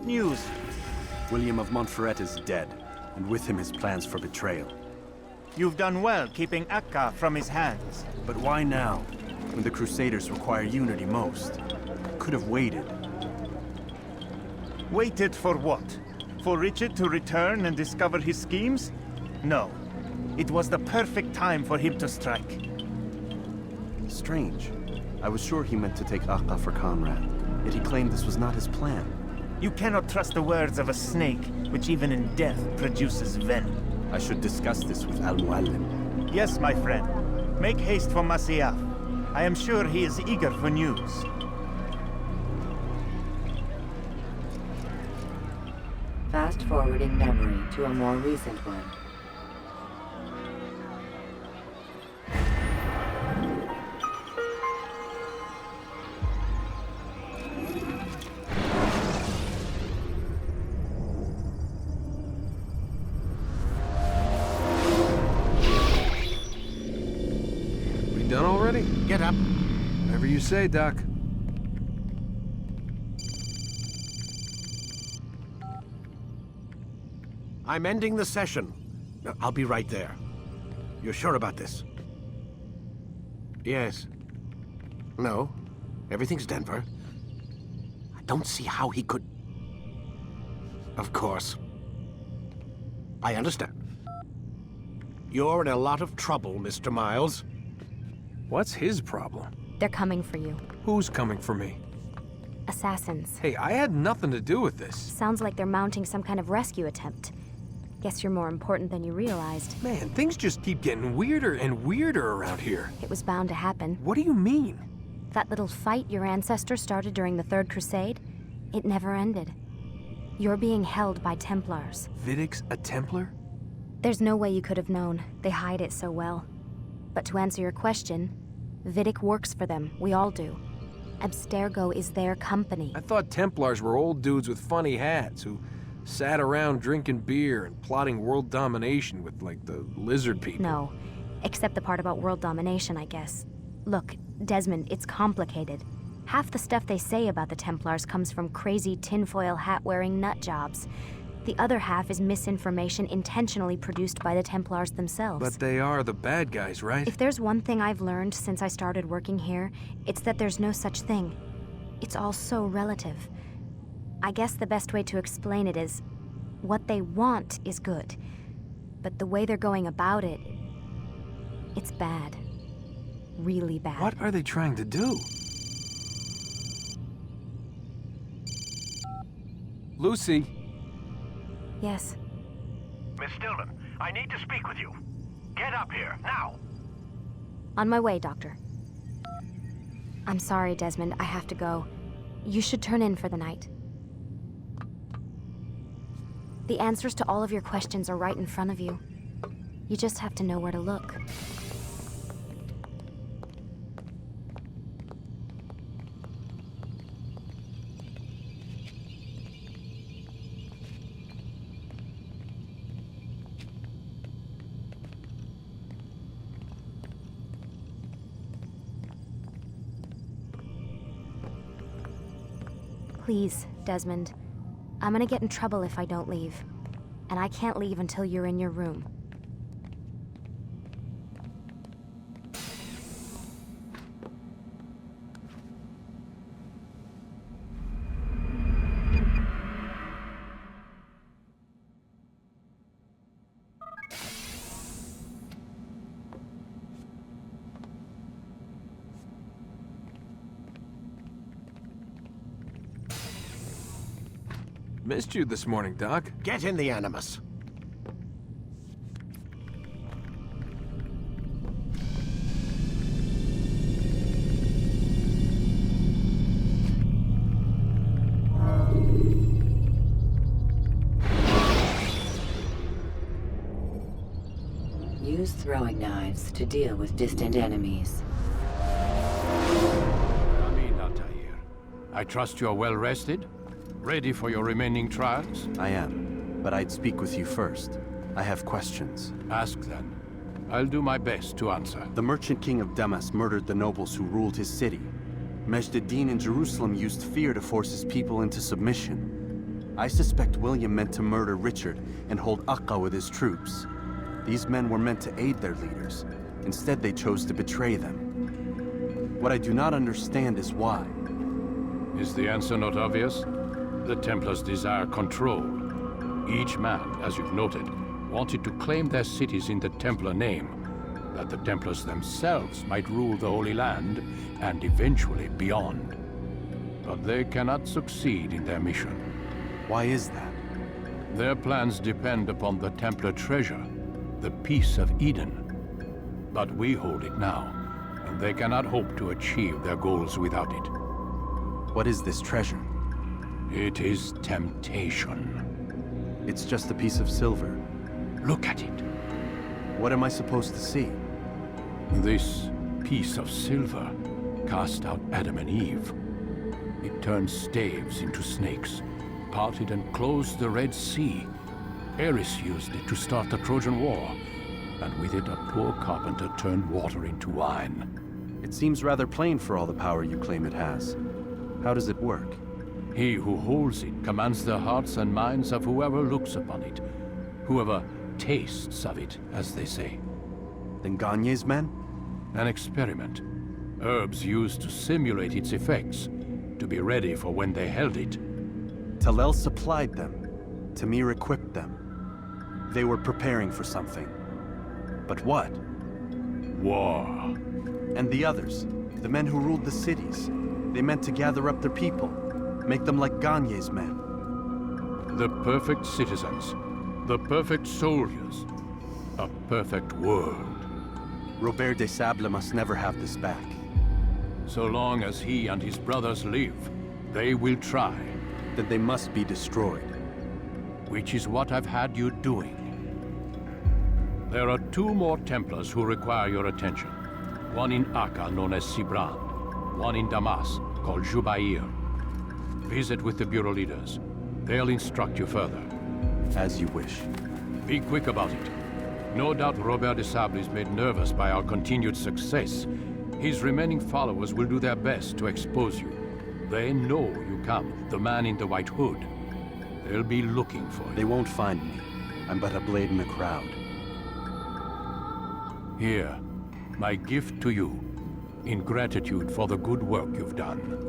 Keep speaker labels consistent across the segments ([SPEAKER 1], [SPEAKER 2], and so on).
[SPEAKER 1] news?
[SPEAKER 2] William of Montferrat is dead, and with him his plans for betrayal.
[SPEAKER 1] You've done well keeping Akka from his hands.
[SPEAKER 2] But why now, when the Crusaders require unity most? Could have waited.
[SPEAKER 1] Waited for what? For Richard to return and discover his schemes? No. It was the perfect time for him to strike.
[SPEAKER 2] Strange. I was sure he meant to take Akka for Conrad, yet he claimed this was not his plan.
[SPEAKER 1] You cannot trust the words of a snake, which even in death produces venom.
[SPEAKER 2] I should discuss this with Al-Muallim.
[SPEAKER 1] Yes, my friend. Make haste for Masyaf. I am sure he is eager for news.
[SPEAKER 3] Fast-forwarding memory to a more recent one.
[SPEAKER 4] Done already?
[SPEAKER 5] Get up.
[SPEAKER 4] Whatever you say, Doc.
[SPEAKER 5] I'm ending the session. I'll be right there. You're sure about this? Yes. No. Everything's Denver. I don't see how he could... Of course. I understand. You're in a lot of trouble, Mr. Miles.
[SPEAKER 4] What's his problem?
[SPEAKER 6] They're coming for you.
[SPEAKER 4] Who's coming for me?
[SPEAKER 6] Assassins.
[SPEAKER 4] Hey, I had nothing to do with this.
[SPEAKER 6] Sounds like they're mounting some kind of rescue attempt. Guess you're more important than you realized.
[SPEAKER 4] Man, things just keep getting weirder and weirder around here.
[SPEAKER 6] It was bound to happen.
[SPEAKER 4] What do you mean?
[SPEAKER 6] That little fight your ancestor started during the Third Crusade, it never ended. You're being held by Templars.
[SPEAKER 4] Vidic's a Templar?
[SPEAKER 6] There's no way you could have known. They hide it so well. But to answer your question, Vidic works for them. We all do. Abstergo is their company.
[SPEAKER 4] I thought Templars were old dudes with funny hats who sat around drinking beer and plotting world domination with, like, the lizard people.
[SPEAKER 6] No, except the part about world domination, I guess. Look, Desmond, it's complicated. Half the stuff they say about the Templars comes from crazy tinfoil hat-wearing nut jobs. The other half is misinformation intentionally produced by the Templars themselves.
[SPEAKER 4] But they are the bad guys, right?
[SPEAKER 6] If there's one thing I've learned since I started working here, it's that there's no such thing. It's all so relative. I guess the best way to explain it is, what they want is good. But the way they're going about it, it's bad. Really bad.
[SPEAKER 4] What are they trying to do? Lucy.
[SPEAKER 6] Yes.
[SPEAKER 5] Miss Stillman, I need to speak with you. Get up here, now!
[SPEAKER 6] On my way, Doctor. I'm sorry, Desmond. I have to go. You should turn in for the night. The answers to all of your questions are right in front of you. You just have to know where to look. Please, Desmond. I'm gonna get in trouble if I don't leave. And I can't leave until you're in your room.
[SPEAKER 4] Missed you this morning, Doc.
[SPEAKER 5] Get in the Animus.
[SPEAKER 3] Use throwing knives to deal with distant enemies.
[SPEAKER 7] Altaïr, I trust you are well rested? Ready for your remaining trials?
[SPEAKER 2] I am, but I'd speak with you first. I have questions.
[SPEAKER 7] Ask then. I'll do my best to answer.
[SPEAKER 2] The merchant king of Damas murdered the nobles who ruled his city. Majd ad-Din in Jerusalem used fear to force his people into submission. I suspect William meant to murder Richard and hold Akka with his troops. These men were meant to aid their leaders. Instead, they chose to betray them. What I do not understand is why.
[SPEAKER 7] Is the answer not obvious? The Templars desire control. Each man, as you've noted, wanted to claim their cities in the Templar name, that the Templars themselves might rule the Holy Land, and eventually beyond. But they cannot succeed in their mission.
[SPEAKER 2] Why is that?
[SPEAKER 7] Their plans depend upon the Templar treasure, the Peace of Eden. But we hold it now, and they cannot hope to achieve their goals without it.
[SPEAKER 2] What is this treasure?
[SPEAKER 7] It is temptation.
[SPEAKER 2] It's just a piece of silver.
[SPEAKER 7] Look at it.
[SPEAKER 2] What am I supposed to see?
[SPEAKER 7] This piece of silver cast out Adam and Eve. It turned staves into snakes, parted and closed the Red Sea. Ares used it to start the Trojan War, and with it a poor carpenter turned water into wine.
[SPEAKER 2] It seems rather plain for all the power you claim it has. How does it work?
[SPEAKER 7] He who holds it commands the hearts and minds of whoever looks upon it, whoever tastes of it, as they say.
[SPEAKER 2] Then Gagne's men?
[SPEAKER 7] An experiment. Herbs used to simulate its effects, to be ready for when they held it.
[SPEAKER 2] Talel supplied them. Tamir equipped them. They were preparing for something. But what?
[SPEAKER 7] War.
[SPEAKER 2] And the others, the men who ruled the cities, they meant to gather up their people, make them like Gagne's men.
[SPEAKER 7] The perfect citizens, the perfect soldiers, a perfect world.
[SPEAKER 2] Robert de Sable must never have this back.
[SPEAKER 7] So long as he and his brothers live, they will try.
[SPEAKER 2] Then they must be destroyed.
[SPEAKER 7] Which is what I've had you doing. There are 2 more Templars who require your attention. One in Akka, known as Sibran. One in Damas, called Jubair. Visit with the Bureau leaders. They'll instruct you further.
[SPEAKER 2] As you wish.
[SPEAKER 7] Be quick about it. No doubt Robert de Sable is made nervous by our continued success. His remaining followers will do their best to expose you. They know you come, the man in the white hood. They'll be looking for you.
[SPEAKER 2] They won't find me. I'm but a blade in the crowd.
[SPEAKER 7] Here, my gift to you, in gratitude for the good work you've done.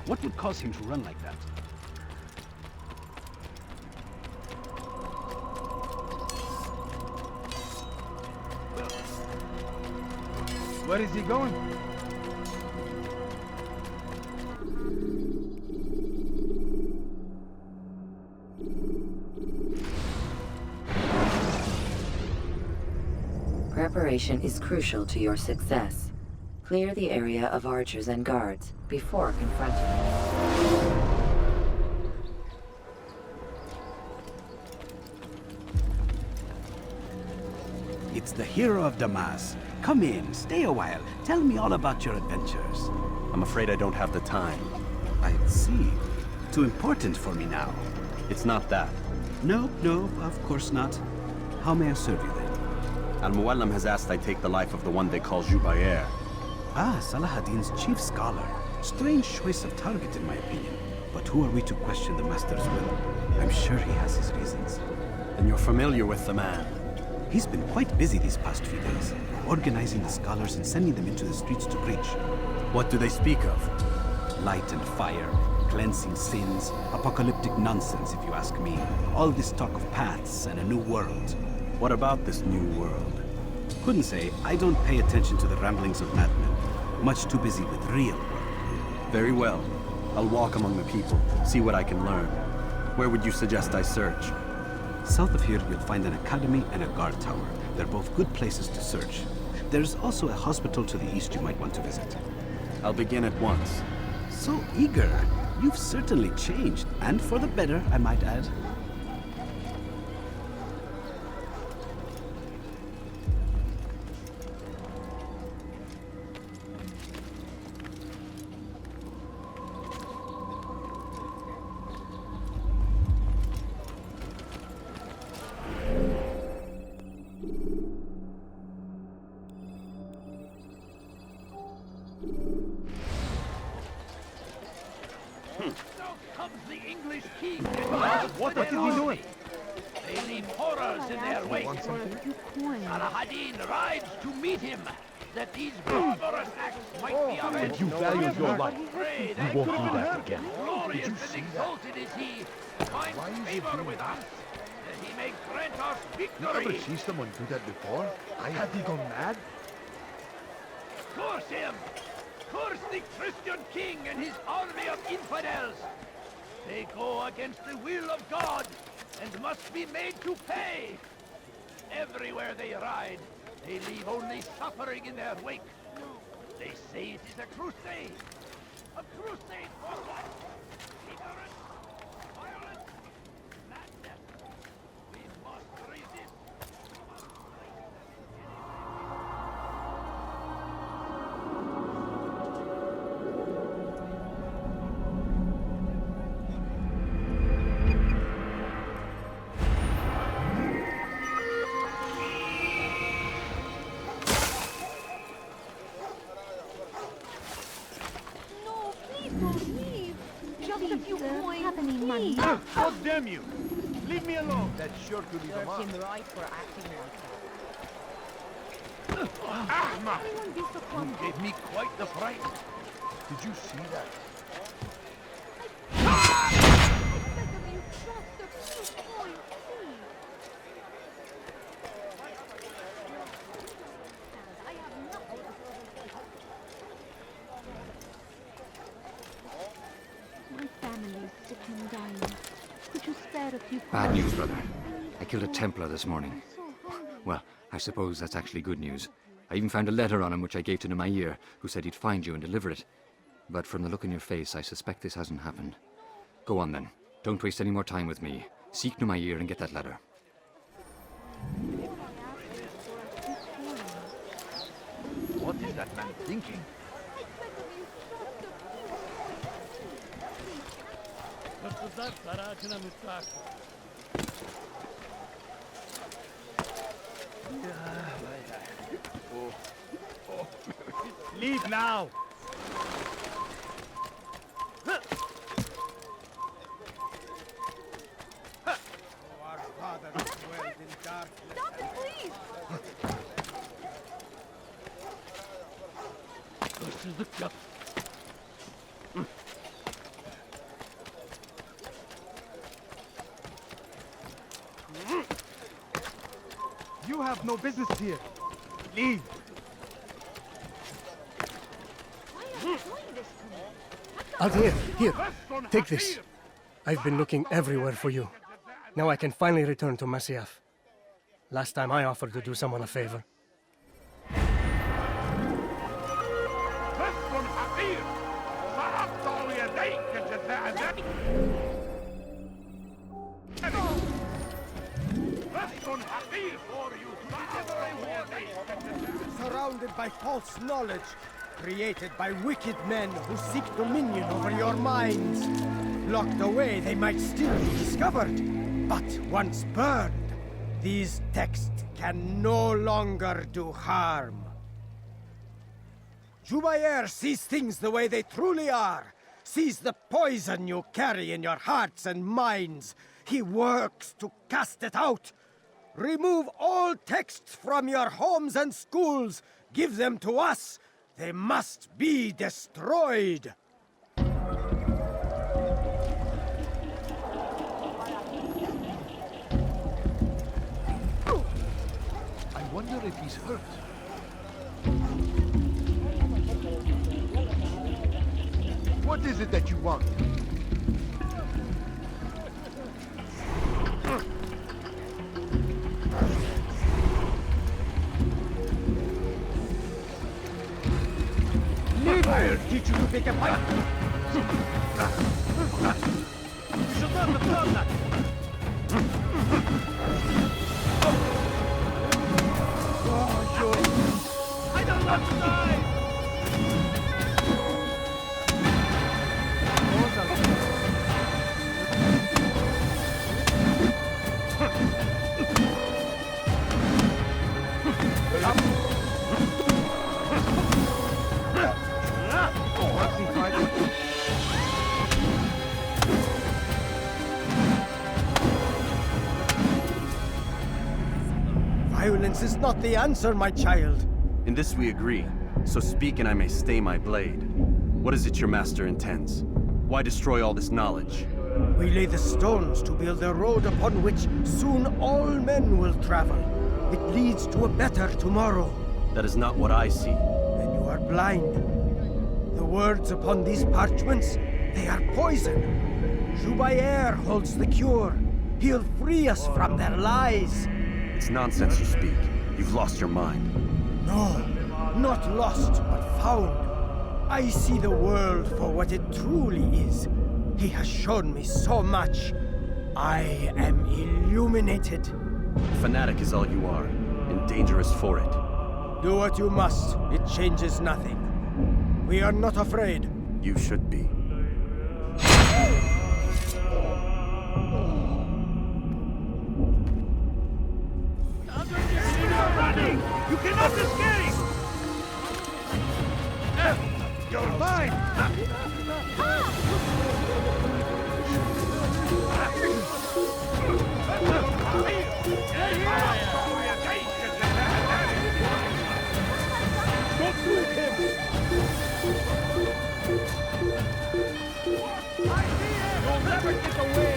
[SPEAKER 8] What would cause him to run like that?
[SPEAKER 9] Where is he going?
[SPEAKER 3] Preparation is crucial to your success. Clear the area of archers and guards before confronting them.
[SPEAKER 8] It's the hero of Damas. Come in, stay a while. Tell me all about your adventures.
[SPEAKER 2] I'm afraid I don't have the time.
[SPEAKER 8] I see. Too important for me now.
[SPEAKER 2] It's not that.
[SPEAKER 8] No, of course not. How may I serve you then?
[SPEAKER 2] Al-Muallim has asked I take the life of the one they call Jubair.
[SPEAKER 8] Ah, Salahadin's chief scholar. Strange choice of target, in my opinion. But who are we to question the Master's will? I'm sure he has his reasons.
[SPEAKER 2] And you're familiar with the man.
[SPEAKER 8] He's been quite busy these past few days, organizing the scholars and sending them into the streets to preach.
[SPEAKER 2] What do they speak of?
[SPEAKER 8] Light and fire, cleansing sins, apocalyptic nonsense, if you ask me. All this talk of paths and a new world.
[SPEAKER 2] What about this new world?
[SPEAKER 8] Couldn't say. I don't pay attention to the ramblings of madmen. Much too busy with real work.
[SPEAKER 2] Very well. I'll walk among the people, see what I can learn. Where would you suggest I search?
[SPEAKER 8] South of here, you'll find an academy and a guard tower. They're both good places to search. There's also a hospital to the east you might want to visit.
[SPEAKER 2] I'll begin at once.
[SPEAKER 8] So eager. You've certainly changed, and for the better, I might add.
[SPEAKER 10] Now comes the English king.
[SPEAKER 9] What is he doing?
[SPEAKER 10] They leave horrors in their wake. Saladin rides to meet him, that these barbarous acts might be avenged.
[SPEAKER 9] And you valued your life.
[SPEAKER 10] Pray
[SPEAKER 9] You won't do that again.
[SPEAKER 10] Glorious and exalted is he, finds favor with us, that he may grant us
[SPEAKER 9] You ever
[SPEAKER 10] victory.
[SPEAKER 9] see someone do that before? Have he gone mad?
[SPEAKER 10] Curse him! Curse the Christian king and his army of infidels! They go against the will of God and must be made to pay! Everywhere they ride, they leave only suffering in their wake. They say it is a crusade! A crusade for what? Ignorance? Violence? Madness? We must resist!
[SPEAKER 11] No, please don't leave. Just a few coins,
[SPEAKER 6] have any money?
[SPEAKER 11] please.
[SPEAKER 1] God damn you! Leave me alone!
[SPEAKER 9] That's sure to leave a mark.
[SPEAKER 11] right for acting like
[SPEAKER 1] Ahmak!
[SPEAKER 11] Anyone be so clumsy?
[SPEAKER 10] Gave me quite the fright.
[SPEAKER 9] Did you see that?
[SPEAKER 11] I beg of you, just a few coins, please. I have nothing. My family is sick and dying. Could you spare a few
[SPEAKER 12] Bad
[SPEAKER 11] coins?
[SPEAKER 12] news, brother. I killed a Templar this morning.
[SPEAKER 11] So hungry.
[SPEAKER 12] Well, I suppose that's actually good news. I even found a letter on him which I gave to Nemair, who said he'd find you and deliver it. But from the look in your face, I suspect this hasn't happened. Go on then. Don't waste any more time with me. Seek Nemair and get that letter.
[SPEAKER 9] What is that man thinking?
[SPEAKER 1] Leave now!
[SPEAKER 11] Stop it, please!
[SPEAKER 10] This is the cup.
[SPEAKER 9] You have no business here. Leave.
[SPEAKER 11] Why are you doing this to me?
[SPEAKER 13] Altaïr, here, take this. I've been looking everywhere for you. Now I can finally return to Masyaf. Last time I offered to do someone a favor.
[SPEAKER 14] Surrounded by false knowledge, created by wicked men who seek dominion over your minds. Locked away, they might still be discovered. But once burned, these texts can no longer do harm. Jubair sees things the way they truly are. Sees the poison you carry in your hearts and minds. He works to cast it out. Remove all texts from your homes and schools. Give them to us. They must be destroyed.
[SPEAKER 9] I wonder if he's hurt. What is it that you want?
[SPEAKER 14] I'll teach you to pick a fight. You should not have done that.
[SPEAKER 10] I don't want to die!
[SPEAKER 14] violence is not the answer, my child.
[SPEAKER 2] In this we agree, so speak and I may stay my blade. What is it your master intends? Why destroy all this knowledge?
[SPEAKER 14] We lay the stones to build a road upon which soon all men will travel. It leads to a better tomorrow.
[SPEAKER 2] That is not what I see.
[SPEAKER 14] Then you are blind. The words upon these parchments, they are poison. Jubair holds the cure. He'll free us from their lies.
[SPEAKER 2] It's nonsense you speak. You've lost your mind.
[SPEAKER 14] No, not lost, but found. I see the world for what it truly is. He has shown me so much. I am illuminated.
[SPEAKER 2] Fanatic is all you are, and dangerous for it.
[SPEAKER 14] Do what you must. It changes nothing. We are not afraid.
[SPEAKER 2] You should be.
[SPEAKER 10] You cannot escape! You're mine! Don't move him! You'll never get away!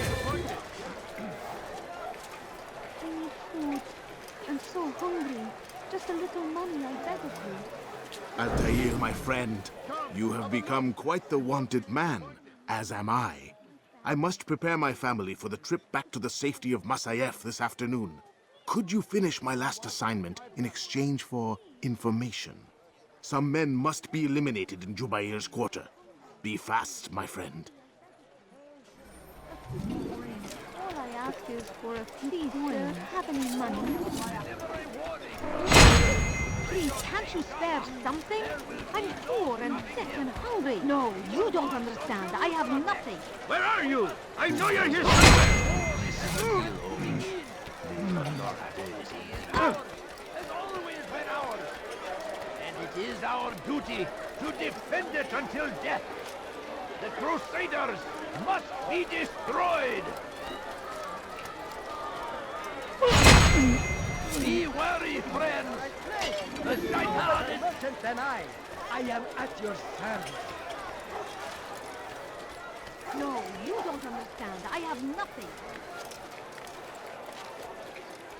[SPEAKER 11] I need food. I'm so hungry. Just a little money, I beg of you.
[SPEAKER 15] Altaïr, my friend, you have become quite the wanted man, as am I. I must prepare my family for the trip back to the safety of Masayef this afternoon. Could you finish my last assignment in exchange for information? Some men must be eliminated in Jubair's quarter. Be fast, my friend.
[SPEAKER 11] All I ask is for a please, sir, have any money? Please, can't you spare something? I'm poor and sick and hungry. No, you don't understand. I have nothing.
[SPEAKER 10] Where are you? I know you're here somewhere! Has always been ours, and it is our duty to defend it until death. The Crusaders must be destroyed! Be wary, friends! The sight
[SPEAKER 14] More merchant than I am at your service.
[SPEAKER 11] No, you don't understand. I have nothing.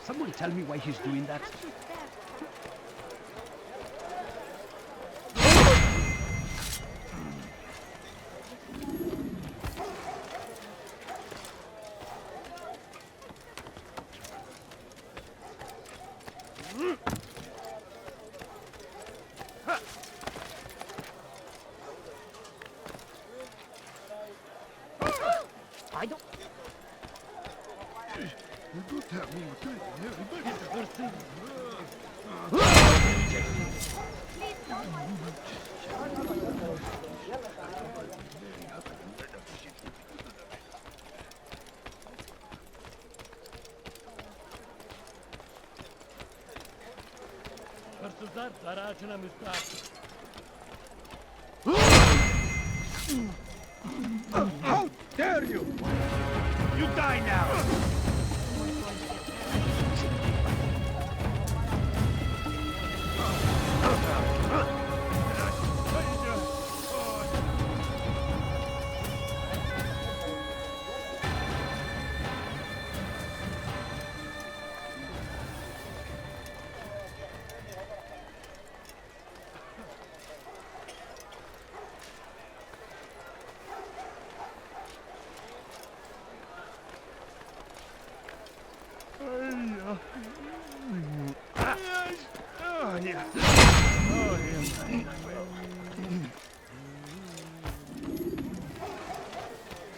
[SPEAKER 16] Someone tell me why he's doing that?
[SPEAKER 11] Can't you spare
[SPEAKER 14] I don't...
[SPEAKER 10] How dare you! You die now!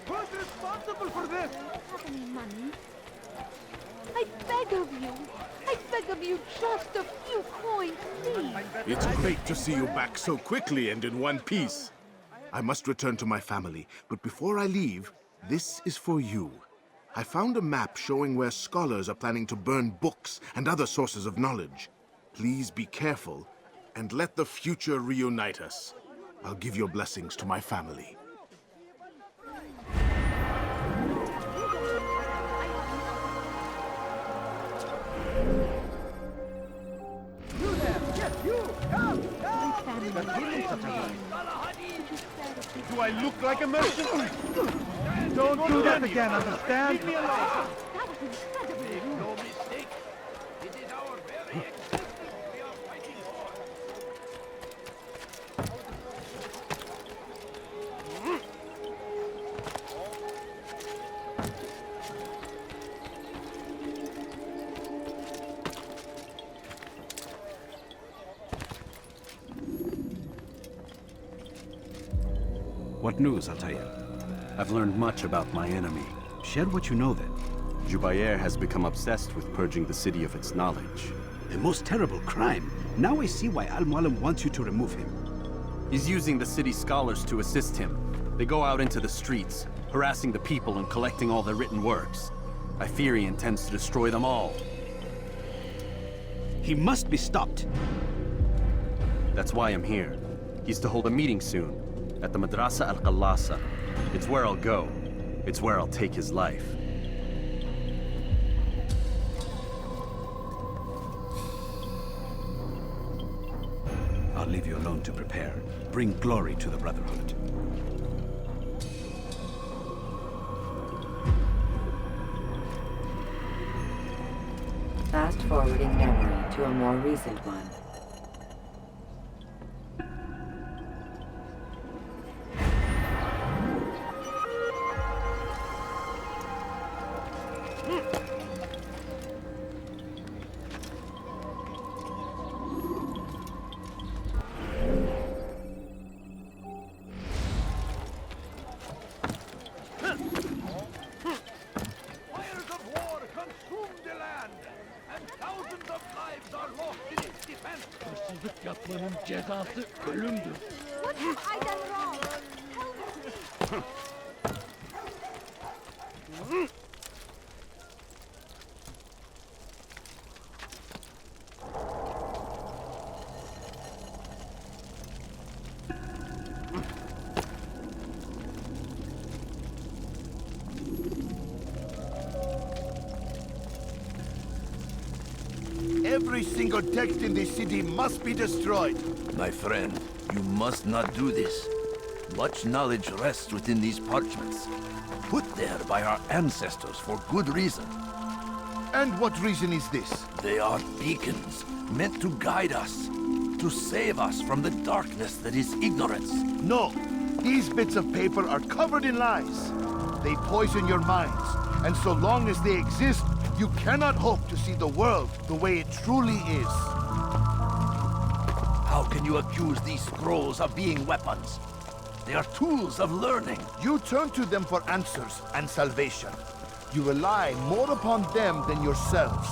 [SPEAKER 11] Who's responsible for this? Do you have any money? I beg of you. I beg of you, just a few coins, please.
[SPEAKER 15] It's great to see you back so quickly and in one piece. I must return to my family, but before I leave, this is for you. I found a map showing where scholars are planning to burn books and other sources of knowledge. Please be careful, and let the future reunite us. I'll give your blessings to my family.
[SPEAKER 9] that him in such a hurry?
[SPEAKER 1] Do I look like a merchant?
[SPEAKER 9] Don't do that again, understand?
[SPEAKER 1] Leave me alone.
[SPEAKER 10] Make no mistake. It is our very existence we are fighting for.
[SPEAKER 8] What news, Altaïr?
[SPEAKER 2] I've learned much about my enemy.
[SPEAKER 8] Share what you know then.
[SPEAKER 2] Jubair has become obsessed with purging the city of its knowledge.
[SPEAKER 8] A most terrible crime. Now I see why Al-Mualim wants you to remove him.
[SPEAKER 2] He's using the city scholars to assist him. They go out into the streets, harassing the people and collecting all their written works. I fear he intends to destroy them all.
[SPEAKER 8] He must be stopped.
[SPEAKER 2] That's why I'm here. He's to hold a meeting soon, at the Madrasa Al-Qallasa. It's where I'll go. It's where I'll take his life.
[SPEAKER 8] I'll leave you alone to prepare. Bring glory to the Brotherhood.
[SPEAKER 3] Fast-forwarding memory to a more recent one.
[SPEAKER 10] Fires of war consume the land, and thousands of lives are lost in its defense.
[SPEAKER 11] Hırsızlık yapmanın cezası ölümdür. What have I done wrong? Help me.
[SPEAKER 15] Every single text in this city must be destroyed.
[SPEAKER 17] My friend, you must not do this. Much knowledge rests within these parchments, put there by our ancestors for good reason.
[SPEAKER 15] And what reason is this?
[SPEAKER 17] They are beacons, meant to guide us, to save us from the darkness that is ignorance.
[SPEAKER 15] No, these bits of paper are covered in lies. They poison your minds, and so long as they exist, you cannot hope to see the world the way it truly is.
[SPEAKER 17] How can you accuse these scrolls of being weapons? They are tools of learning.
[SPEAKER 15] You turn to them for answers and salvation. You rely more upon them than yourselves.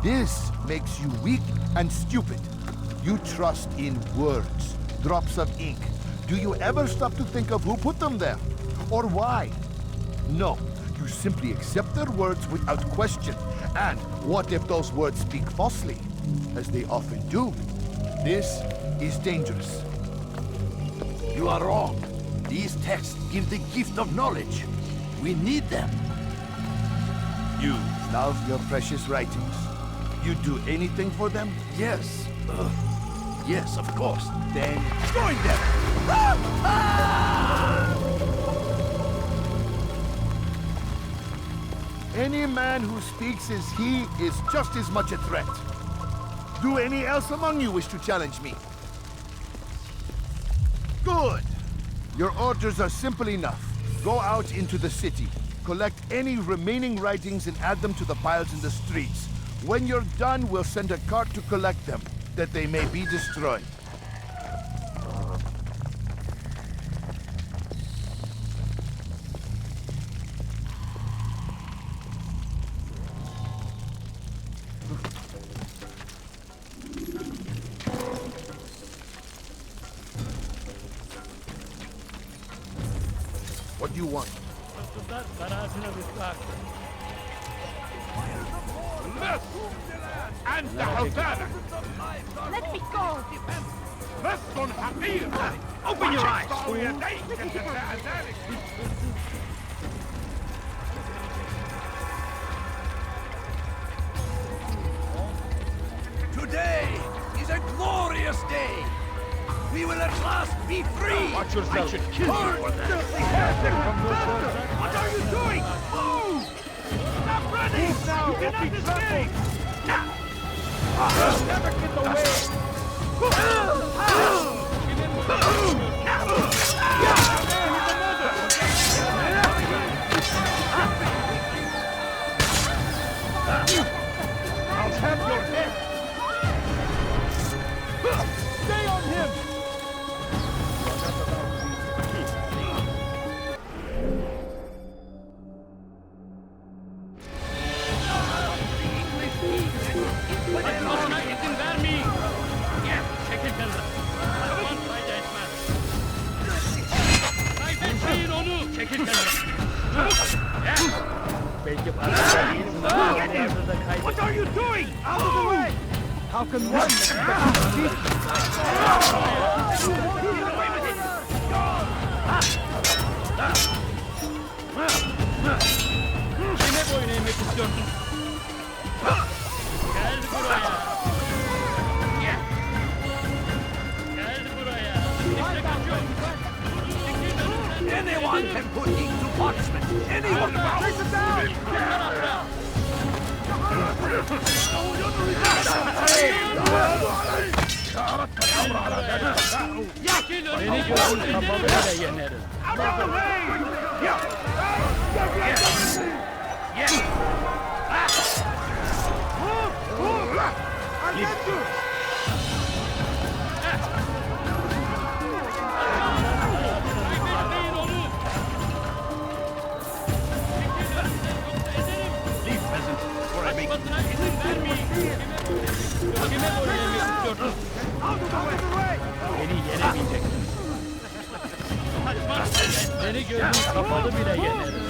[SPEAKER 15] This makes you weak and stupid. You trust in words, drops of ink. Do you ever stop to think of who put them there? Or why? No, you simply accept their words without question. And what if those words speak falsely? As they often do. This is dangerous.
[SPEAKER 17] You are wrong. These texts give the gift of knowledge. We need them.
[SPEAKER 15] You love your precious writings. You'd do anything for them?
[SPEAKER 17] Yes. Yes, of course.
[SPEAKER 15] Then join them! Any man who speaks as he is just as much a threat. Do any else among you wish to challenge me? Good! Your orders are simple enough. Go out into the city, collect any remaining writings and add them to the piles in the streets. When you're done, we'll send a cart to collect them, that they may be destroyed. What do you want?
[SPEAKER 10] And the Hausanas!
[SPEAKER 11] Let me go!
[SPEAKER 10] Desmond Miles!
[SPEAKER 11] Open your eyes, fool!
[SPEAKER 17] Today is a glorious day. We will at last be free!
[SPEAKER 10] Watch yourself. I should kill you for that. What are you doing? Move! Stop running! Move now! You cannot escape! Never get away! I'll have your head! Stay on him! What are you doing? Out of the way! How can one Kime boyun eğmek istiyorsun? Gel buraya. Gel buraya.
[SPEAKER 17] Anyone can put ink to parchment! Anyone!
[SPEAKER 10] Take him down!
[SPEAKER 16] Beni görün kafamı bile yenerim.
[SPEAKER 10] Leave, peasant, before I make
[SPEAKER 16] Beni yenemeyeceksin. Beni görün kafalı bile yenerim.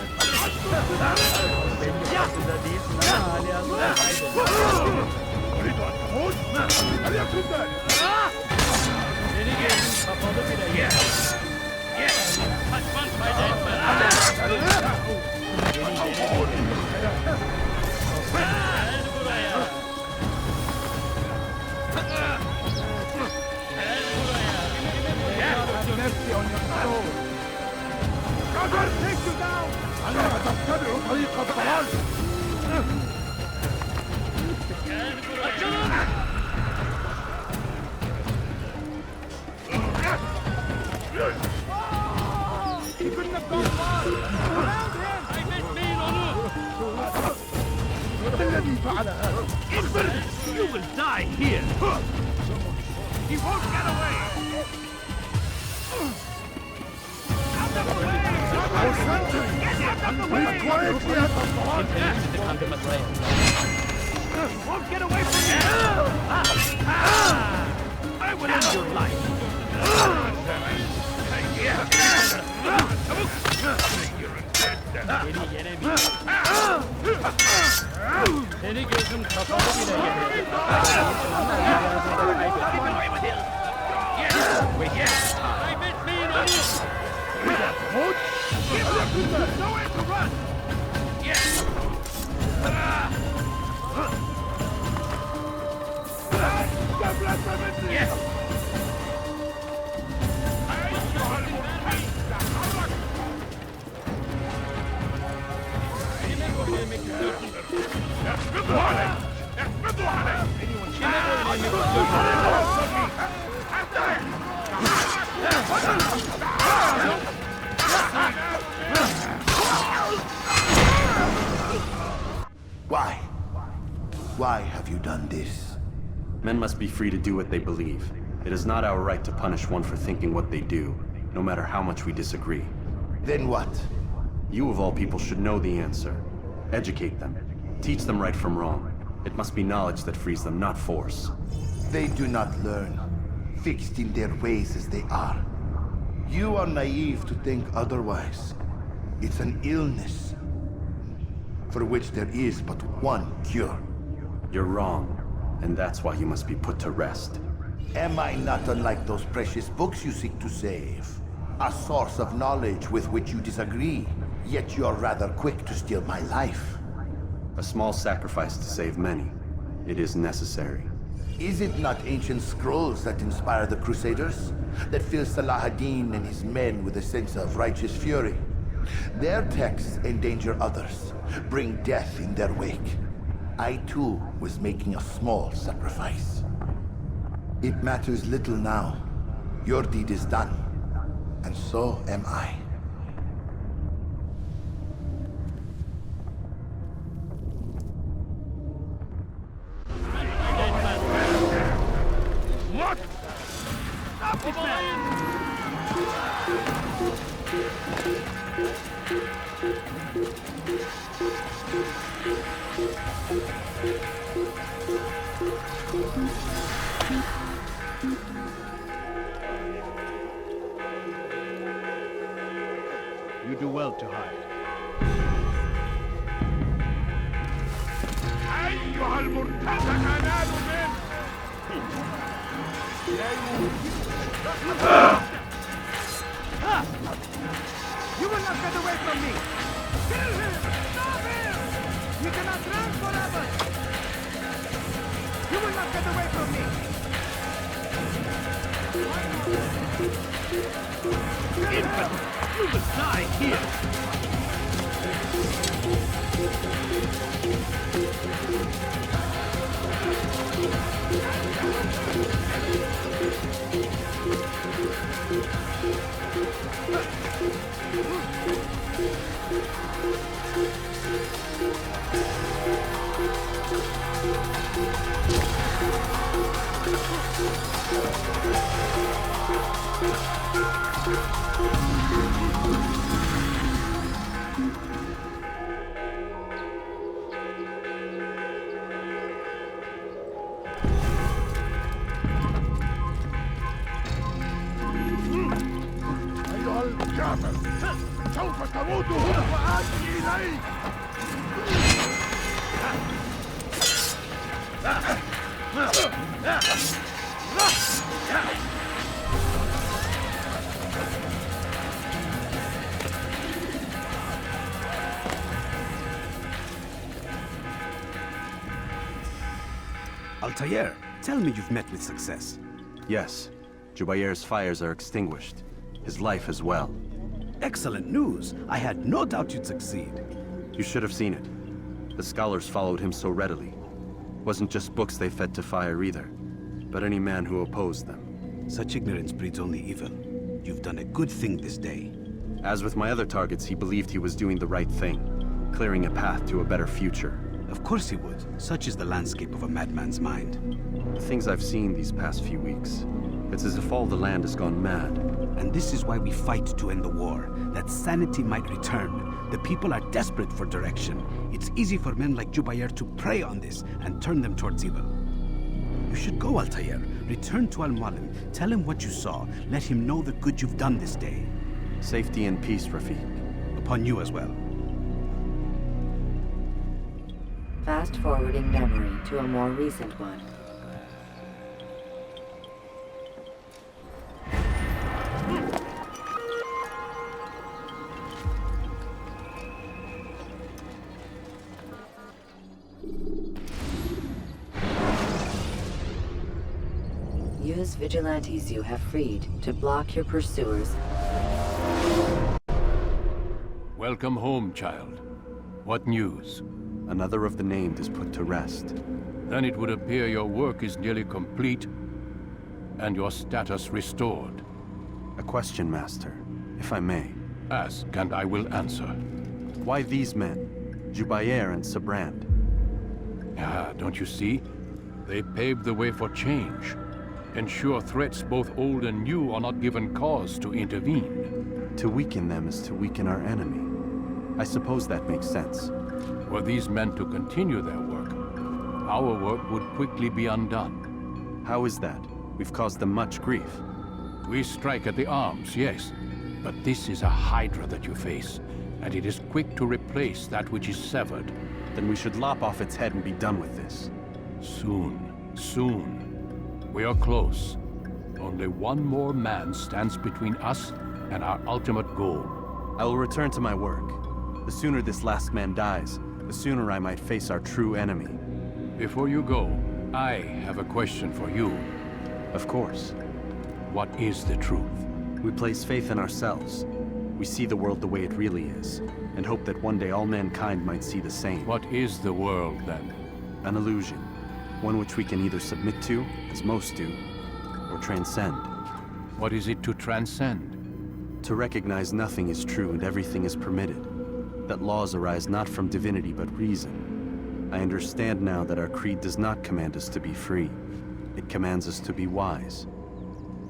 [SPEAKER 16] Benim yaşında değilsin ama hali hazırda kaybederim. Beni görün kafalı bile yenerim.
[SPEAKER 10] Kaçman fayda etmez.
[SPEAKER 16] Beni yenemeyeceksin.
[SPEAKER 10] Gel buraya.
[SPEAKER 9] Have mercy on your soul. God will take you down. أنا أتبع طريق الضلال.
[SPEAKER 10] He couldn't have gone far. Around him.
[SPEAKER 9] الذي فعل هذا.
[SPEAKER 10] You will die here. He won't get away. Out of the way!
[SPEAKER 9] Our century.
[SPEAKER 10] Get out of the way!
[SPEAKER 9] Quietly at the front.
[SPEAKER 10] Won't get away from you! I will end your life!
[SPEAKER 16] Beni yenemeyeceksin. Seni gözüm kapalı bile yenerim.
[SPEAKER 10] Kaybetmeyin onu! Nowhere to run! Yes! Yes!
[SPEAKER 18] Why? Why have you done this?
[SPEAKER 2] Men must be free to do what they believe. It is not our right to punish one for thinking what they do, no matter how much we disagree.
[SPEAKER 18] Then what?
[SPEAKER 2] You of all people should know the answer. Educate them. Teach them right from wrong. It must be knowledge that frees them, not force.
[SPEAKER 18] They do not learn, fixed in their ways as they are. You are naive to think otherwise. It's an illness, for which there is but one cure.
[SPEAKER 2] You're wrong, and that's why you must be put to rest.
[SPEAKER 18] Am I not unlike those precious books you seek to save? A source of knowledge with which you disagree, yet you're rather quick to steal my life.
[SPEAKER 2] A small sacrifice to save many. It is necessary.
[SPEAKER 18] Is it not ancient scrolls that inspire the Crusaders? That fill Salah ad-Din and his men with a sense of righteous fury? Their texts endanger others, bring death in their wake. I too was making a small sacrifice. It matters little now. Your deed is done, and so am I.
[SPEAKER 9] What? Stop this man!
[SPEAKER 19] You do well to hide.
[SPEAKER 9] أيها المرتزق أنال منه!
[SPEAKER 10] You will not get away from me! Kill him! Stop him! You cannot run forever! You will not get away from me!
[SPEAKER 9] Infant! You will die here! أيها الكافر! سوف تموت هنا وآتي إليك!
[SPEAKER 8] Altaïr, tell me you've met with success.
[SPEAKER 2] Yes. Jubayr's fires are extinguished. His life as well.
[SPEAKER 8] Excellent news. I had no doubt you'd succeed.
[SPEAKER 2] You should have seen it. The scholars followed him so readily. Wasn't just books they fed to fire either, but any man who opposed them.
[SPEAKER 8] Such ignorance breeds only evil. You've done a good thing this day.
[SPEAKER 2] As with my other targets, he believed he was doing the right thing, clearing a path to a better future.
[SPEAKER 8] Of course he would. Such is the landscape of a madman's mind.
[SPEAKER 2] The things I've seen these past few weeks, it's as if all the land has gone mad.
[SPEAKER 8] And this is why we fight to end the war, that sanity might return. The people are desperate for direction. It's easy for men like Jubayr to prey on this and turn them towards evil. You should go, Altaïr. Return to Al-Mualim. Tell him what you saw. Let him know the good you've done this day.
[SPEAKER 2] Safety and peace, Rafiq.
[SPEAKER 8] Upon you as well.
[SPEAKER 3] Fast-forwarding memory to a more recent one. Use vigilantes you have freed to block your pursuers.
[SPEAKER 7] Welcome home, child. What news?
[SPEAKER 2] Another of the named is put to rest.
[SPEAKER 7] Then it would appear your work is nearly complete, and your status restored.
[SPEAKER 2] A question, Master, if I may.
[SPEAKER 7] Ask, and I will answer.
[SPEAKER 2] Why these men? Jubayr and Sabrand?
[SPEAKER 7] Ah, don't you see? They paved the way for change. Ensure threats both old and new are not given cause to intervene.
[SPEAKER 2] To weaken them is to weaken our enemy. I suppose that makes sense.
[SPEAKER 7] Were these men to continue their work, our work would quickly be undone.
[SPEAKER 2] How is that? We've caused them much grief.
[SPEAKER 7] We strike at the arms, yes. But this is a hydra that you face, and it is quick to replace that which is severed.
[SPEAKER 2] Then we should lop off its head and be done with this.
[SPEAKER 7] Soon, soon. We are close. Only one more man stands between us and our ultimate goal.
[SPEAKER 2] I will return to my work. The sooner this last man dies, the sooner I might face our true enemy.
[SPEAKER 7] Before you go, I have a question for you.
[SPEAKER 2] Of course.
[SPEAKER 7] What is the truth?
[SPEAKER 2] We place faith in ourselves. We see the world the way it really is, and hope that one day all mankind might see the same.
[SPEAKER 7] What is the world, then?
[SPEAKER 2] An illusion. One which we can either submit to, as most do, or transcend.
[SPEAKER 7] What is it to transcend?
[SPEAKER 2] To recognize nothing is true and everything is permitted. That laws arise not from divinity but reason. I understand now that our creed does not command us to be free. It commands us to be wise.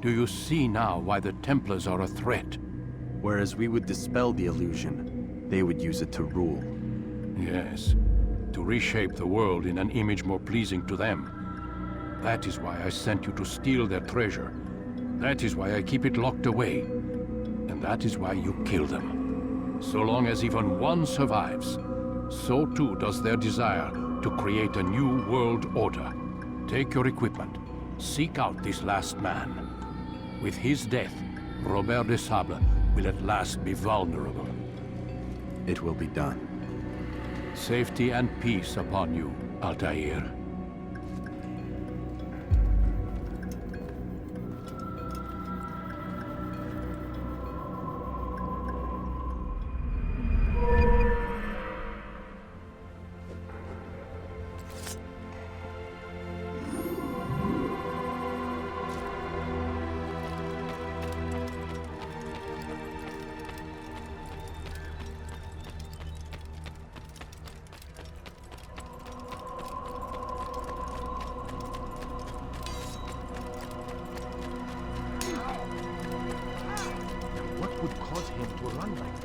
[SPEAKER 7] Do you see now why the Templars are a threat?
[SPEAKER 2] Whereas we would dispel the illusion, they would use it to rule.
[SPEAKER 7] Yes, to reshape the world in an image more pleasing to them. That is why I sent you to steal their treasure. That is why I keep it locked away. And that is why you kill them. So long as even one survives, so too does their desire to create a new world order. Take your equipment. Seek out this last man. With his death, Robert de Sable will at last be vulnerable.
[SPEAKER 2] It will be done.
[SPEAKER 7] Safety and peace upon you, Altaïr.
[SPEAKER 9] What would cause him to run like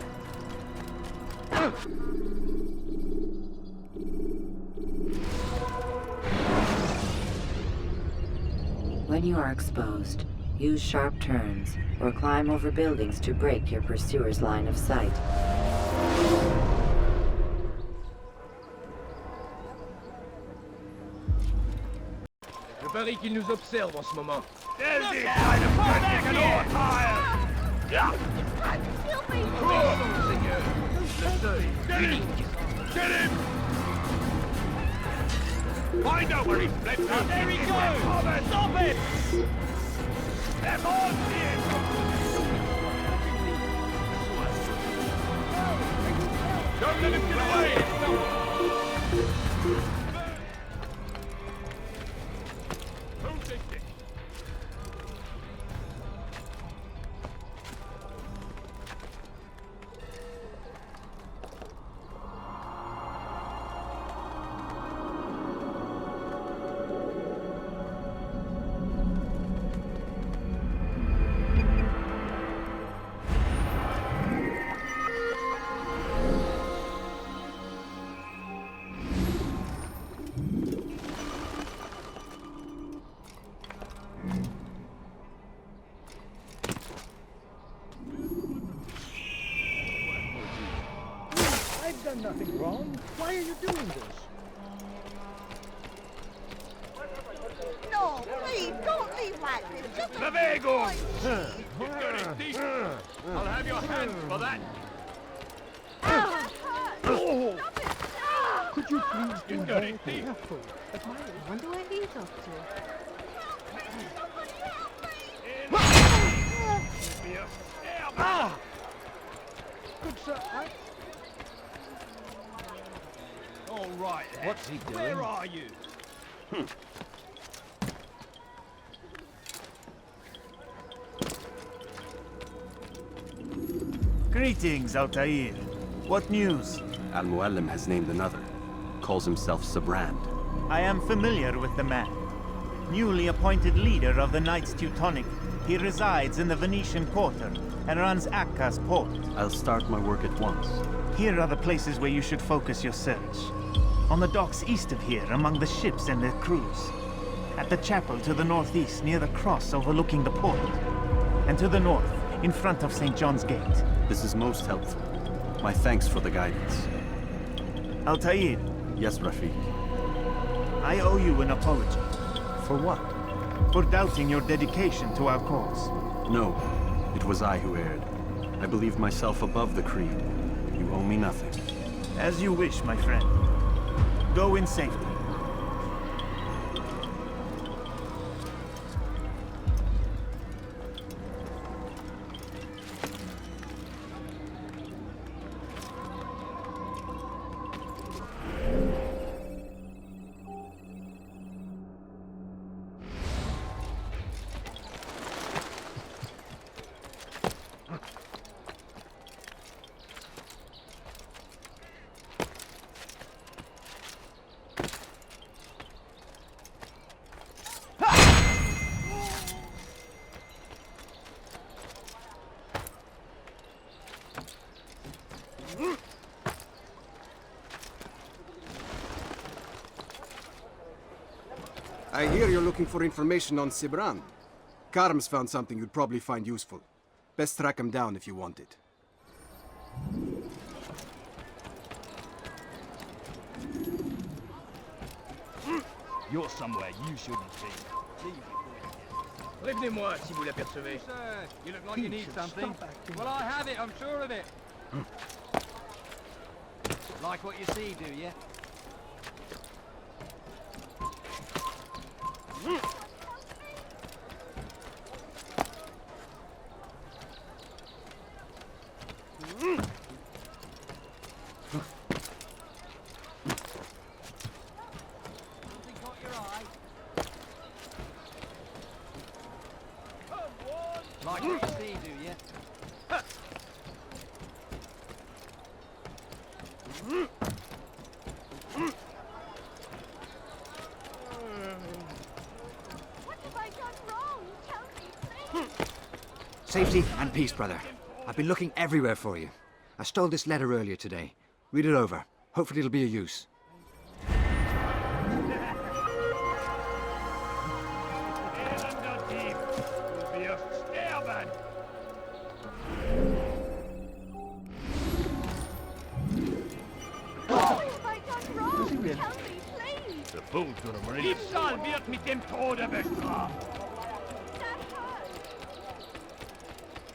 [SPEAKER 9] that?
[SPEAKER 3] When you are exposed, use sharp turns or climb over buildings to break your pursuer's line of sight.
[SPEAKER 9] Je parie qu'il nous observe en ce moment.
[SPEAKER 10] Get him! Find out where he's fled to! There he goes! Stop it! They're on him! Don't let him get away! Who did this?
[SPEAKER 9] I've done nothing wrong. Why are you doing this?
[SPEAKER 11] No, please, don't leave like this. Just a
[SPEAKER 10] Lavego!
[SPEAKER 11] few
[SPEAKER 10] You dirty thief! I'll have your hands for that!
[SPEAKER 9] Oh. Could you please be more
[SPEAKER 10] dirty thief!
[SPEAKER 9] careful?
[SPEAKER 11] I wonder where he's off to.
[SPEAKER 9] Ah! Good sir,
[SPEAKER 10] All right, then.
[SPEAKER 9] What's he doing?
[SPEAKER 10] Where are you?
[SPEAKER 1] Greetings, Altaïr. What news?
[SPEAKER 2] Al-Muallim has named another. Calls himself Sabrand.
[SPEAKER 1] I am familiar with the man. Newly appointed leader of the Knights Teutonic, he resides in the Venetian Quarter and runs Acca's port.
[SPEAKER 2] I'll start my work at once.
[SPEAKER 1] Here are the places where you should focus your search. On the docks east of here, among the ships and their crews. At the chapel to the northeast, near the cross overlooking the port. And to the north, in front of St. John's Gate.
[SPEAKER 2] This is most helpful. My thanks for the guidance.
[SPEAKER 1] Altaïr.
[SPEAKER 2] Yes, Rafiq.
[SPEAKER 1] I owe you an apology.
[SPEAKER 2] For what?
[SPEAKER 1] For doubting your dedication to our cause.
[SPEAKER 2] No, it was I who erred. I believe myself above the creed. You owe me nothing.
[SPEAKER 1] As you wish, my friend. Go in safety.
[SPEAKER 19] I hear you're looking for information on Sibran. Karm's found something you'd probably find useful. Best track him down if you want it.
[SPEAKER 9] You're somewhere you shouldn't be.
[SPEAKER 10] Prévenez-moi si vous l'apercevez.
[SPEAKER 20] Sir, you look like you need something. Well, I have it, I'm sure of it. Like what you see, do you? Like what you see, do you?
[SPEAKER 11] What have I done wrong? Tell me, please.
[SPEAKER 12] Safety and peace, brother. I've been looking everywhere for you. I stole this letter earlier today. Read it over. Hopefully it'll be of use.
[SPEAKER 9] Der Punkt oder Relives.
[SPEAKER 10] Diebstahl wird mit dem Tode bestraft.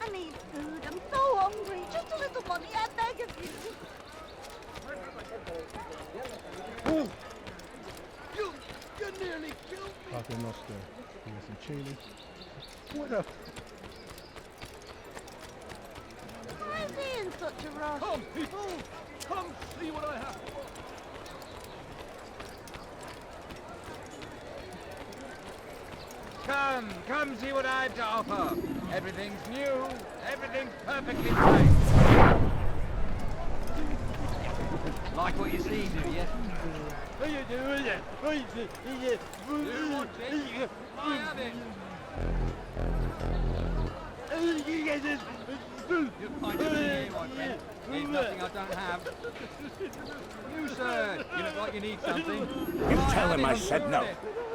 [SPEAKER 11] I need food. I'm so hungry. Just a little money, I beg of you.
[SPEAKER 10] You nearly killed me.
[SPEAKER 9] Pate nostro. Here's some chili. What a...
[SPEAKER 11] Why is he in such a rush?
[SPEAKER 10] Come, people! Come see what I have.
[SPEAKER 20] Come see what I've to offer. Everything's new, everything's perfectly fine. Like what you see, do you?
[SPEAKER 10] What you doing?
[SPEAKER 20] You want it? I have it. You'll find everything here, my friend. There's nothing I don't have. You, sir, you look like you need something.
[SPEAKER 21] You tell him I said no.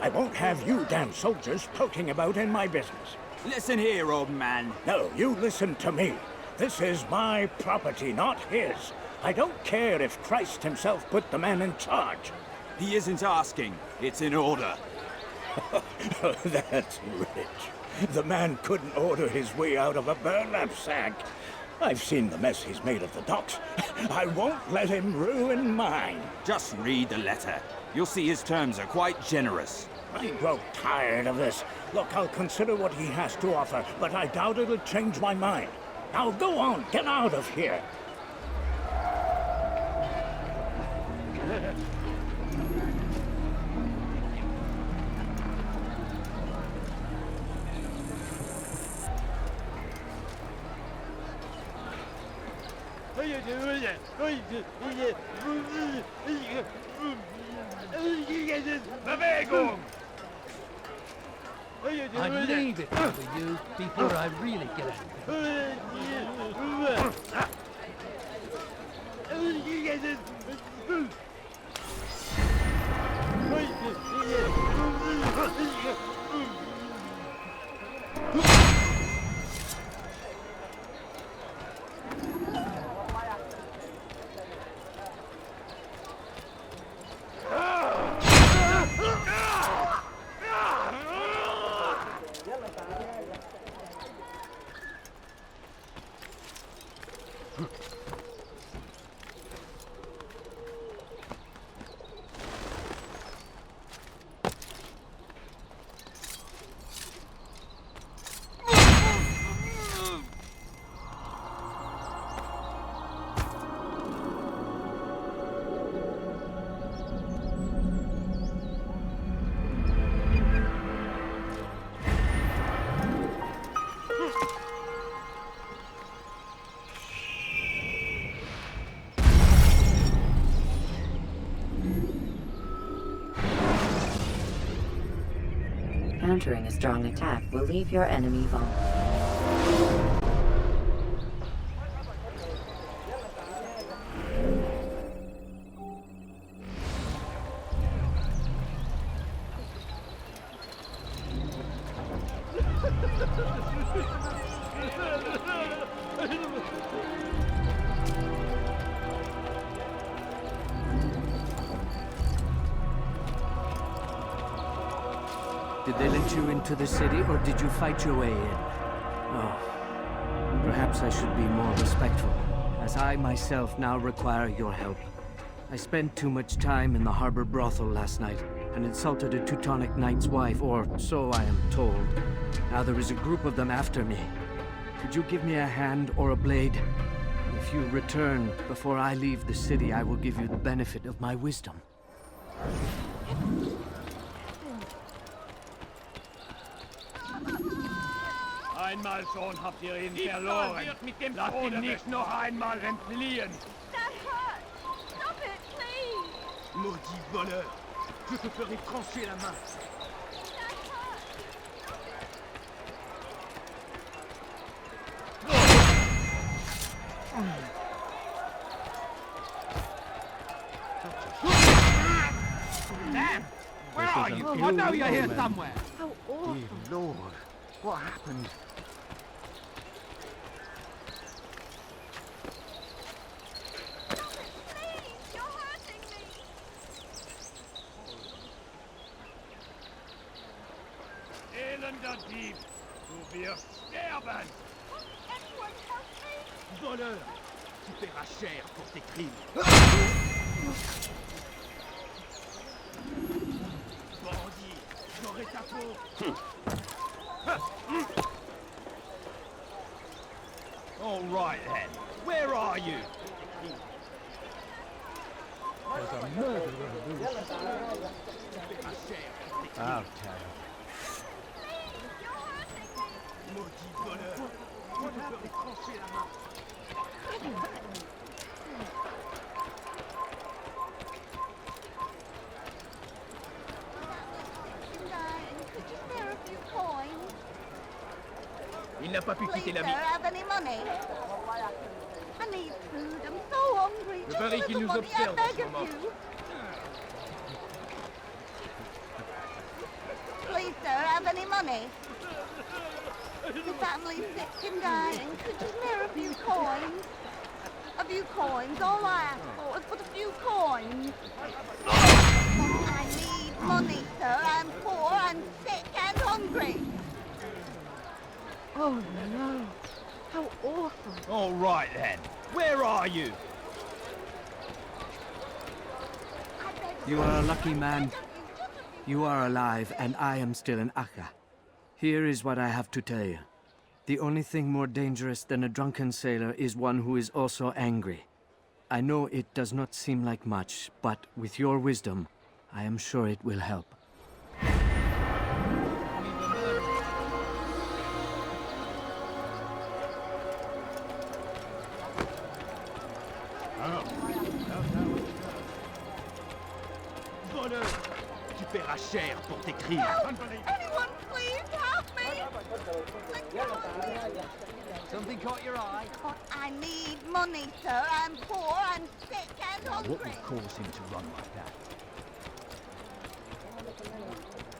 [SPEAKER 21] I won't have you damn soldiers poking about in my business.
[SPEAKER 22] Listen here, old man.
[SPEAKER 21] No, you listen to me. This is my property, not his. I don't care if Christ himself put the man in charge.
[SPEAKER 22] He isn't asking. It's in order.
[SPEAKER 21] That's rich. The man couldn't order his way out of a burlap sack. I've seen the mess he's made of the docks. I won't let him ruin mine.
[SPEAKER 22] Just read the letter. You'll see his terms are quite generous.
[SPEAKER 21] I grow tired of this. Look, I'll consider what he has to offer, but I doubt it'll change my mind. Now go on, get out of here.
[SPEAKER 10] Bewegung!
[SPEAKER 16] I'd leave it for you before I really get
[SPEAKER 3] Countering a strong attack will leave your enemy vulnerable.
[SPEAKER 4] Did they let you into the city, or did you fight your way in? Oh, perhaps I should be more respectful, as I myself now require your help. I spent too much time in the harbor brothel last night, and insulted a Teutonic knight's wife, or so I am told. Now there is a group of them after me. Could you give me a hand or a blade? If you return before I leave the city, I will give you the benefit of my wisdom.
[SPEAKER 10] Einmal schon habt ihr ihn verloren. Lasst ihn nicht noch einmal entfliehen.
[SPEAKER 11] That hurts! Stop it, please!
[SPEAKER 10] Maudit voleur! Je te ferai trancher la main.
[SPEAKER 11] Damn!
[SPEAKER 10] Where are you? I know you're here somewhere.
[SPEAKER 11] How awful!
[SPEAKER 1] Dear Lord, what happened?
[SPEAKER 10] Elender Dieb! Du wirst sterben! Voleur! Tu paieras cher pour tes crimes! Bandit! J'aurai ta peau! All right then, where are you?
[SPEAKER 16] There's a murderer loose. Altaïr.
[SPEAKER 10] Maudit voleur! Je te ferai trancher la main!
[SPEAKER 11] Could you spare a few coins?
[SPEAKER 10] Il n'a pas pu quitter la
[SPEAKER 11] Please,
[SPEAKER 10] ville.
[SPEAKER 11] sir, have any money? I need food. I'm so hungry.
[SPEAKER 10] Le
[SPEAKER 11] Just a
[SPEAKER 10] baril qui
[SPEAKER 11] little
[SPEAKER 10] nous
[SPEAKER 11] money,
[SPEAKER 10] observe
[SPEAKER 11] I
[SPEAKER 10] en ce
[SPEAKER 11] beg of
[SPEAKER 10] moment.
[SPEAKER 11] you. Please, sir, have any money? The family's sick and dying. Could you spare a few coins? A few coins. All I ask for is but a few coins. I need money, sir. I'm poor, I'm sick and hungry. Oh, no. How awful.
[SPEAKER 10] All right then, where are you?
[SPEAKER 4] You are a lucky man. You are alive, and I am still in Akka. Here is what I have to tell you. The only thing more dangerous than a drunken sailor is one who is also angry. I know it does not seem like much, but with your wisdom, I am sure it will help.
[SPEAKER 10] Voleur! Tu paieras cher pour tes crimes.
[SPEAKER 11] Help! Anyone, please help me!
[SPEAKER 20] Something caught your eye?
[SPEAKER 11] I need money, sir. I'm poor, I'm sick and hungry.
[SPEAKER 20] What would cause him to run like that?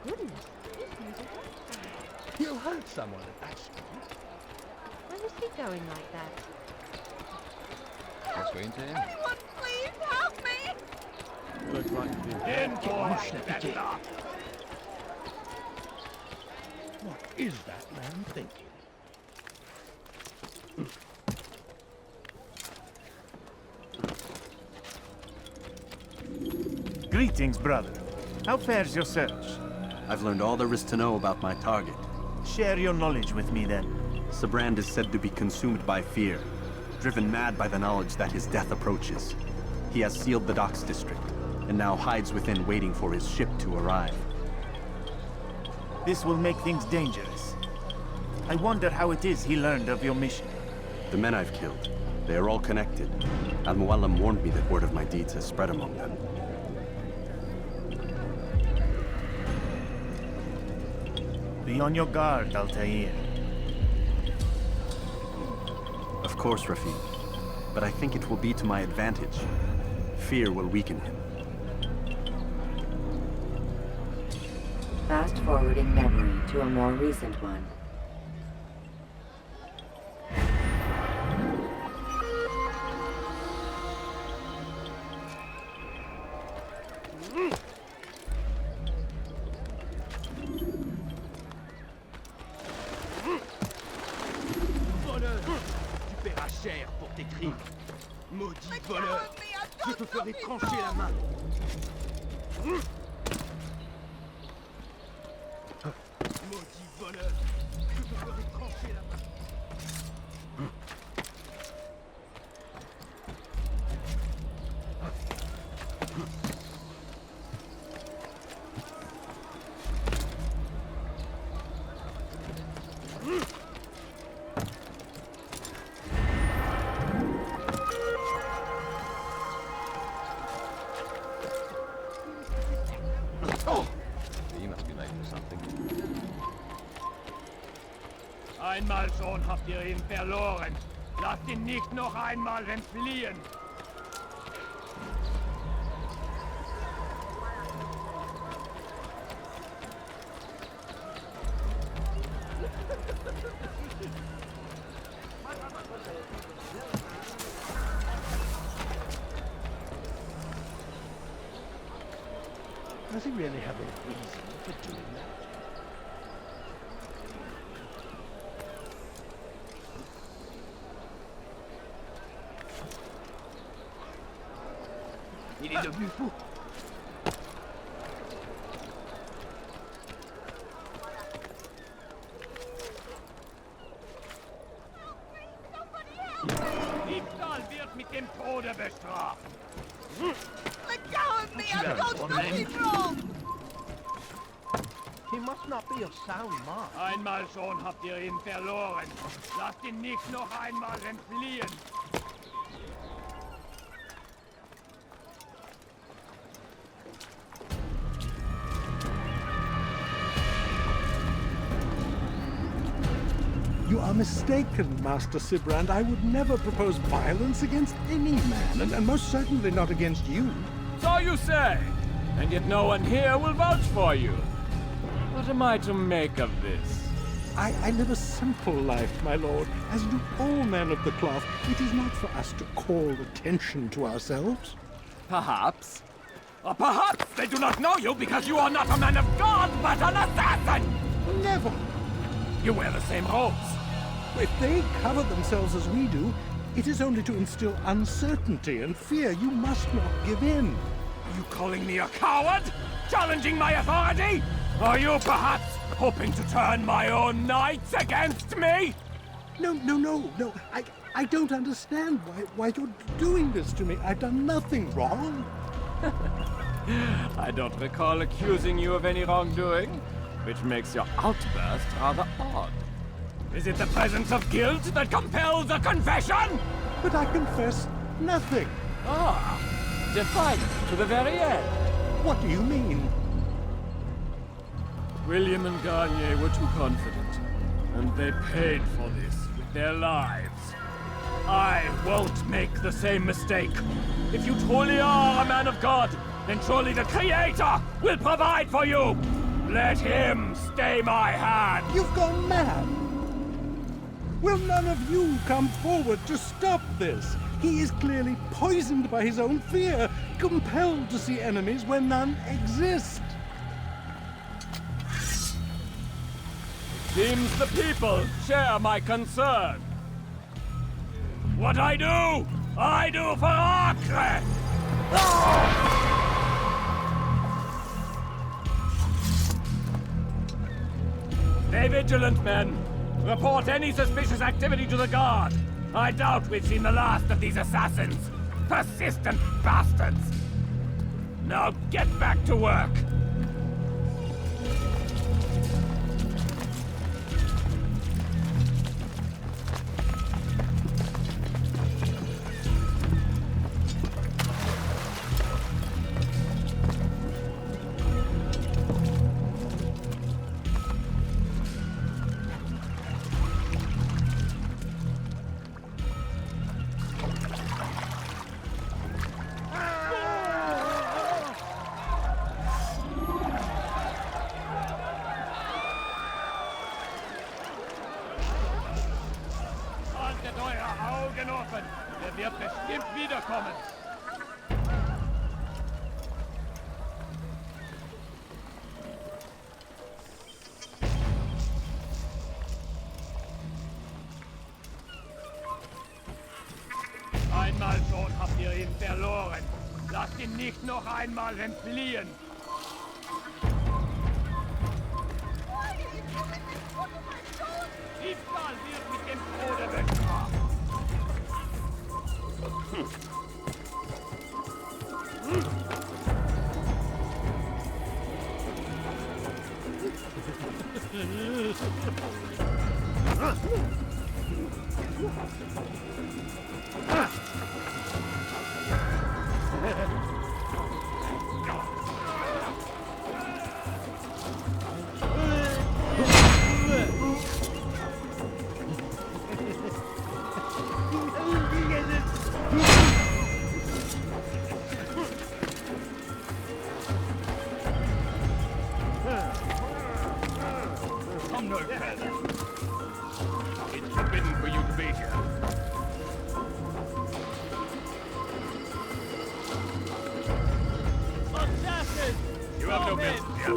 [SPEAKER 11] Goodness,
[SPEAKER 20] You hurt someone at that speed.
[SPEAKER 11] where is he going like that?
[SPEAKER 12] Let's wait until him.
[SPEAKER 11] Anyone, please help me!
[SPEAKER 20] Looks like you did.
[SPEAKER 9] What is that man thinking?
[SPEAKER 1] Greetings, brother. How fares your search?
[SPEAKER 2] I've learned all there is to know about my target.
[SPEAKER 1] Share your knowledge with me, then.
[SPEAKER 2] Sibrand is said to be consumed by fear, driven mad by the knowledge that his death approaches. He has sealed the docks district, and now hides within waiting for his ship to arrive.
[SPEAKER 1] This will make things dangerous. I wonder how it is he learned of your mission.
[SPEAKER 2] The men I've killed, they are all connected. Al-Muallim warned me that word of my deeds has spread among them.
[SPEAKER 1] Be on your guard, Altaïr.
[SPEAKER 2] Of course, Rafiq. But I think it will be to my advantage. Fear will weaken him.
[SPEAKER 3] Fast-forwarding memory to a more recent one.
[SPEAKER 20] paieras cher pour tes crimes. Maudit voleur, je te ferai trancher la main. Maudit voleur, je te ferai trancher la main.
[SPEAKER 7] You must be late for something.
[SPEAKER 10] Einmal schon habt ihr ihn verloren. Lasst ihn nicht noch einmal entfliehen.
[SPEAKER 9] Does he really have a reason for doing that?
[SPEAKER 20] Il est devenu fou.
[SPEAKER 10] Diebstahl wird mit dem Tode bestraft.
[SPEAKER 11] Let go of me! I've done nothing wrong!
[SPEAKER 9] He must not be of sound mind.
[SPEAKER 10] Einmal schon habt ihr ihn verloren. Lasst ihn nicht noch einmal entfliehen.
[SPEAKER 9] You are mistaken, Master Sibrand. I would never propose violence against any man, and most certainly not against you.
[SPEAKER 7] So you say, and yet no one here will vouch for you. What am I to make of this?
[SPEAKER 9] I live a simple life, my lord, as do all men of the cloth. It is not for us to call attention to ourselves.
[SPEAKER 7] Perhaps. Or perhaps they do not know you because you are not a man of God, but an assassin!
[SPEAKER 9] Never!
[SPEAKER 7] You wear the same robes.
[SPEAKER 9] If they cover themselves as we do, it is only to instill uncertainty and fear. You must not give in.
[SPEAKER 7] Are you calling me a coward? Challenging my authority? Are you perhaps hoping to turn my own knights against me?
[SPEAKER 9] No. I don't understand why you're doing this to me. I've done nothing wrong.
[SPEAKER 7] I don't recall accusing you of any wrongdoing, which makes your outburst rather odd. Is it the presence of guilt that compels a confession?
[SPEAKER 9] But I confess nothing.
[SPEAKER 7] Ah, defiant to the very end.
[SPEAKER 9] What do you mean?
[SPEAKER 7] William and Garnier were too confident, and they paid for this with their lives. I won't make the same mistake. If you truly are a man of God, then surely the Creator will provide for you. Let him stay my hand.
[SPEAKER 9] You've gone mad. Will none of you come forward to stop this? He is clearly poisoned by his own fear, compelled to see enemies where none exist.
[SPEAKER 7] Seems the people share my concern. What I do for Acre! Stay vigilant, men. Report any suspicious activity to the guard. I doubt we've seen the last of these assassins. Persistent bastards. Now get back to work. Er wird bestimmt wiederkommen.
[SPEAKER 10] Einmal schon habt ihr ihn verloren. Lasst ihn nicht noch einmal entfliehen. Diebstahl wird mit dem Tode bestraft. Come no further. It's forbidden for you to be here. Assassins! You have no business here.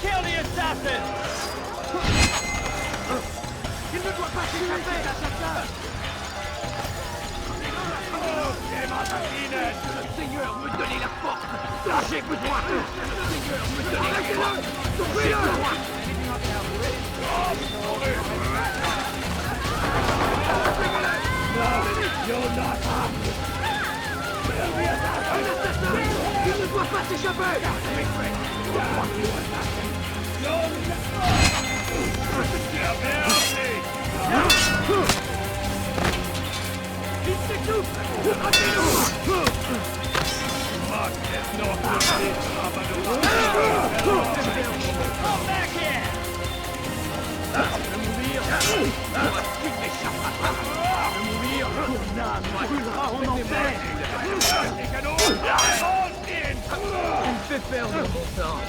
[SPEAKER 10] Kill the assassin! Il ne doit pas s'échapper! Le Seigneur me donnait la force dont j'ai besoin! Le Seigneur me donnait la force dont j'ai besoin! You're not harmed! Il ne doit pas s'échapper! Il s'étouffe! Come back here! Mourir! Tu m'échapperas pas! Mourir! Ton âme brûlera en enfer! Tu me fais perdre mon temps!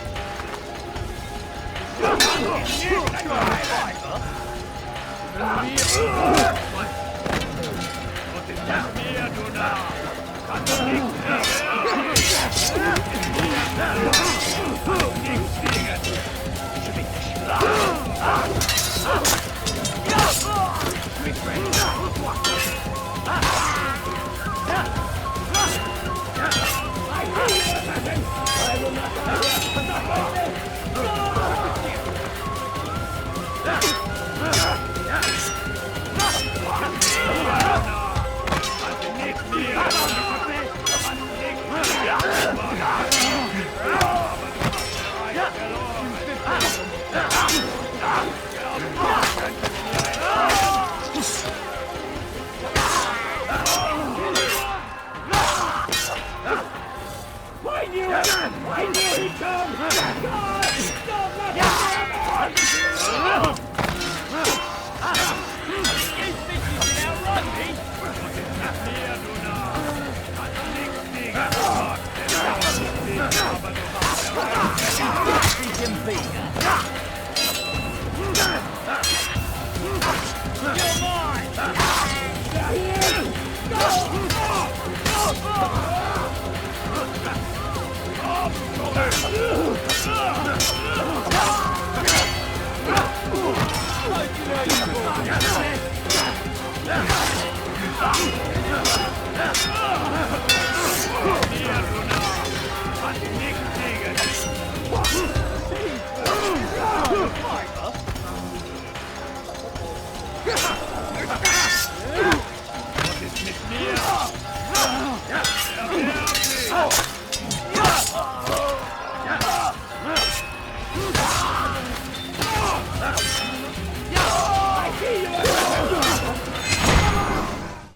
[SPEAKER 10] Go!